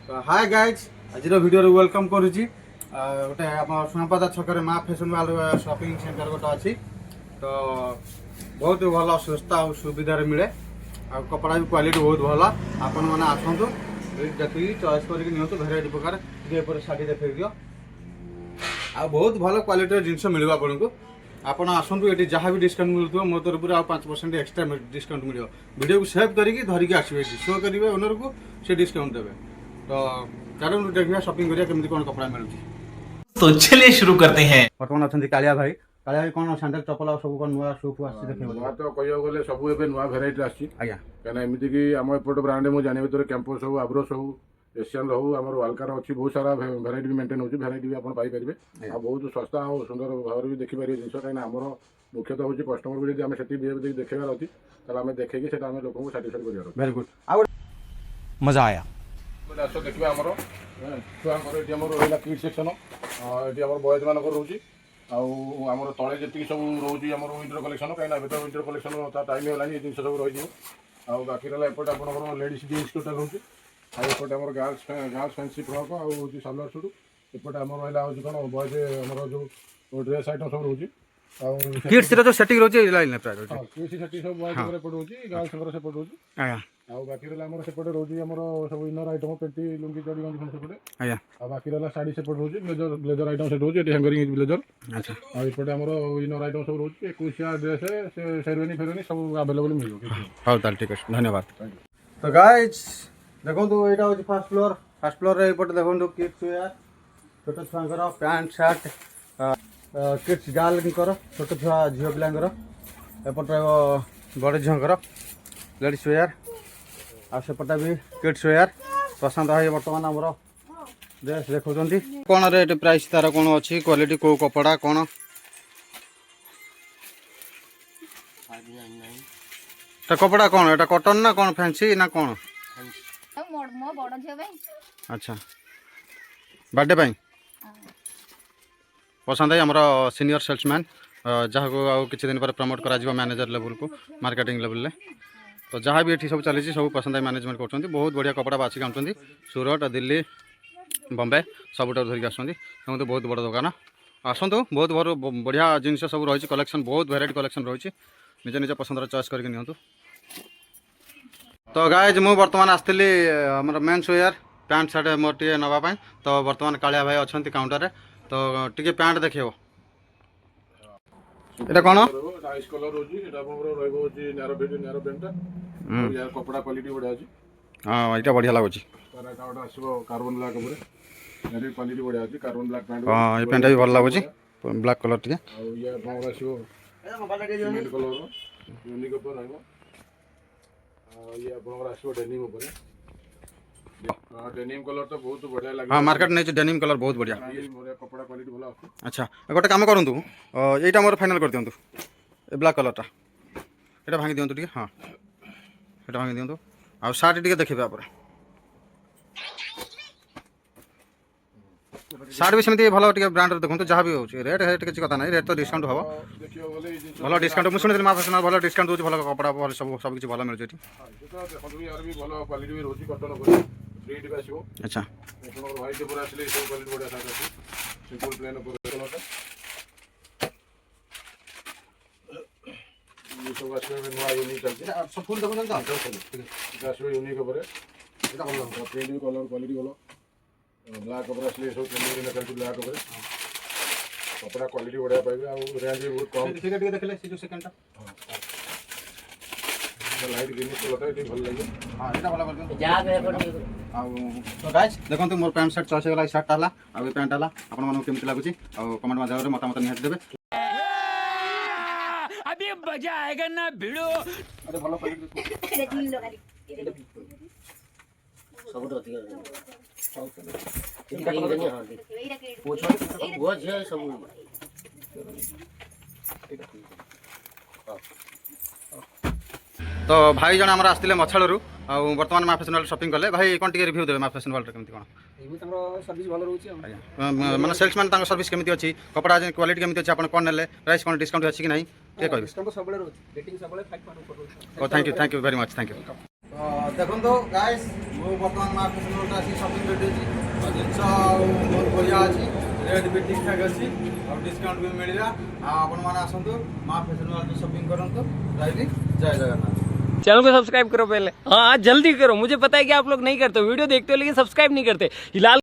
Hi guys आज video welcome करुच्ची गोटे आप सुनापदा छक माँ फैशन वर्ल्ड शॉपिंग सेंटर गोटे अच्छी तो बहुत भल सस्ता और सुविधा मिले आ कपड़ा भी क्वालिटी बहुत भल आपण मैंने आसतु देखिए चॉइस करके भेराइटी प्रकार शाढ़ी देखे दियो आ बहुत भल क्वालिटी जिनस मिल आपको आप आसतु ये जहाँ भी डिस्काउंट मिलूँ मो तरफ आ 5% एक्सट्रा डिस्काउंट मिले वीडियो को सेव करके धरिकी आसवे शो करेंगे ओनर को से डिस्काउंट देवे तो चलो देखिए शॉपिंग करिया केमती कौन कपड़ा मिलूँ। तो चलिए शुरू करते हैं। बर्तमान अच्छा कालिया भाई कौन सैंडल चपल सब कौन नुआ शू फू नुआ तो कहूँ गले सब ए नुआ भेराइटी आसी आज्ञा कहीं एमती कि आम एपट ब्रांड मुझे जानी भर कैंपस हो आब्रोस हो एशियन हो आम वालकार अच्छी बहुत सारा भेराइटी भी मेंटेन होती भेराइटी भी आप पाइपर आ बहुत सस्ता और सुंदर भाव भी देखिपारे जिन कहीं आमर मुख्यतः हूँ कस्टमर को जब आम से देखार अच्छी आम देखिए लोक साटिस्फाइड कर वेरी गुड मजा आया। आस देखिए आमर छुआर ये रहा किड सेक्शन ये बॉयज मान रोचे आम तले जी सब रोचे आम विंटर कलेक्शन कहीं विंटर कलेक्शन टाइम है जिन सब रही बाकी रहा एपटे आप लेडीज जीन्स टोटाल रोचे आउटे आम गर्ल्स फैंसी फ्रक आउ सालवार सुट एपटे आम रहा हूँ कौन बॉयज आम जो ड्रेस आइटम सब रोचे किड्स रो जो सेटिंग रोचे लाइन प्रायोरिटी किड्स सेटिंग सब बॉयज एपटे रोचे गर्ल्स सेपटे रोचे आज्ञा आउ बाकी रहा आम सेपटे रोचे आम सब इनर आइटम पेटी लुंगी चढ़ी गंजी सेपटे आज्ञा आ बाकी रहा शाढ़ी सेपटे रोचे ब्लेजर आइटम से रोचे हैंगरिंग ब्लेजर अच्छा आ एपटे आम इनर आइटम सब रोचे 21 ड्रेस शेरवानी फेरवानी सब अवेलेबल मिल हाँ ताल ठीक है धन्यवाद। तो गाइज देखो यहाँ हूँ फर्स्ट फ्लोर एपटे देखो किड्स वेयर छोट छुआर पैंट सार्ट किड्स गर्लर छोट छुआ झील पिलांर एपटे बड़ झीर लेडीज वेयर आसपटे भी किड्स वेयर पसंद है बर्तमान आमर ड्रेस देखुं कौन रेट प्राइस तार कौन अच्छी क्वालिटी कौ कपड़ा कौन कपड़ा कौन एटा कॉटन ना कौन फैंसी ना कौन अच्छा बर्थडे पाई पसंद है हमारा सीनियर सेल्समैन जहाँ को आउ किसी दिन पर प्रमोट करा मैनेजर लेवल को मार्केटिंग लेवल तो जहाँ भी ये सब चली सब पसंद है मैनेजमेंट कर बहुत बढ़िया कपड़ा बाछिक आनुँच सूरत दिल्ली बम्बे सब धरिक आसते तो बहुत बड़ दुकान आसतु बहुत बढ़िया जिनस सब रही कलेक्शन बहुत भेराइटी कलेक्शन रही निज निज पसंद चॉइस करके नियंतु। तो गाइज मु बर्तमान आसती आम मेन्स वेयर पैंट सार्ट मोर टे नापी तो बर्तमान कालिया भाई अच्छा काउंटर तो टी पैंट देखो এটা কোন नाइस कलर होजी एटा हमरो रहबो जी नारो भिडियो नारो पेंटा यार कपड़ा क्वालिटी बढ़िया अछि हां এটা बढ़िया लागो छी तारा काउटा आसीबो कार्बन ब्लैक ऊपर यार क्वालिटी बढ़िया अछि कार्बन ब्लैक पैंट हां ये पेंटा भी भल लागो छी ब्लैक कलर टिके और ये हमरो आसीबो सिमेंट कलर यूनिक ऊपर रहबो और ये हमरो आसीबो डेनिम ऊपर डेनिम कलर तो बहुत बढ़िया लागे हां मार्केट नै डेनिम कलर बहुत बढ़िया मोर कपड़ा क्वालिटी भलो अछि। अच्छा गोटे काम करंतु एटा मोर फाइनल कर दियंतु ए ब्लैक कलरटा एटा भांगी दियंतु टिके हां एटा भांगी दियंतु आ शार्ट टिके देखिबे आपरे शार्ट भी सेमती भलो टिके ब्रांड देखंतु जहाँ भी होची रेट है टिके कथा नै रेट तो डिस्काउंट हबो देखियो बोले भलो डिस्काउंट मु सुनिदिन मा फैशन भलो डिस्काउंट दोची भलो कपड़ा भलो सब किछ भलो मिल जेटी देखो यार भी भलो क्वालिटी भी रोची कटन ऊपर प्रिंट भी आसीबो अच्छा आपन व्हाइट ऊपर आसले सब क्वालिटी बढ़िया साइज अछि सिंपल प्लेन ऊपर कलरटा ये सब आसले नवा यूनिक चलते सब फुल देखो जानता ये आसले यूनिक ऊपर एटा भलो प्रिंट भी कलर क्वालिटी भलो ब्लैक ऊपर आसले सब ट्रेंडिंग में चलते ब्लैक ऊपर कपड़ा क्वालिटी बढ़िया पाइबे आ रेंज भी बहुत कम ठीक है देखले से जो सेकंडटा लाइट ग्रीन कलर एटी भल लागे हां एटा भलो कर जा बे आ तो गाइस देखंतु मोर पैंट शर्ट चॉइस वाला शर्ट आला आ ए पैंट आला आपन मानो केमति लागुची आ कमेंट में जाओ रे मतामत निहात देबे अभी मजा आएगा ना भिड़ो। अरे भलो क्वालिटी सब तो ठीक है ठीक है हां पूछो वो जे सब तो भाई जन आमर आसते मछाड़ू आ बर्तमान माँ फैशन वर्ल्ड शॉपिंग कले भाई कौन टी रिव्यू देवे माँ फैशन वर्ल्ड केमती कौन सर्विस भलो रहउची माने सेल्समैन सर्विस केमती अच्छी कपड़ा क्वालिटी केमती अच्छी आपन कौन नेले प्राइस कौन डिस्काउंट अच्छी कि नहीं के कहबे डिस्काउंट सब रहउची रेटिंग सब 5.4 रहउची। Oh thank you very much thank you देखो गाइस ମୁଁ ବର୍ତ୍ତମାନ ମା ଫ୍ୟାସନ୍ ୱାର୍ଲ୍ଡ ଆସି ସପିଂ କରିଦେଇଛି ଆଉ ଜିନିଷ ବହୁତ ବଢ଼ିଆ ଅଛି ରେଟ୍ ବି ଠିକ୍ ଠାକ୍ ଅଛି ଆଉ ଡିସକାଉଣ୍ଟ ବି ମିଳିଲା ଆଉ ଆପଣମାନେ ଆସନ୍ତୁ ମା ଫ୍ୟାସନ୍ ୱାର୍ଲ୍ଡ ସପିଂ କରନ୍ତୁ ରହିଲି ଜୟ ଜଗନ୍ନାଥ। चैनल को सब्सक्राइब करो पहले, हाँ जल्दी करो, मुझे पता है कि आप लोग नहीं करते, वीडियो देखते हो लेकिन सब्सक्राइब नहीं करते। हिलाल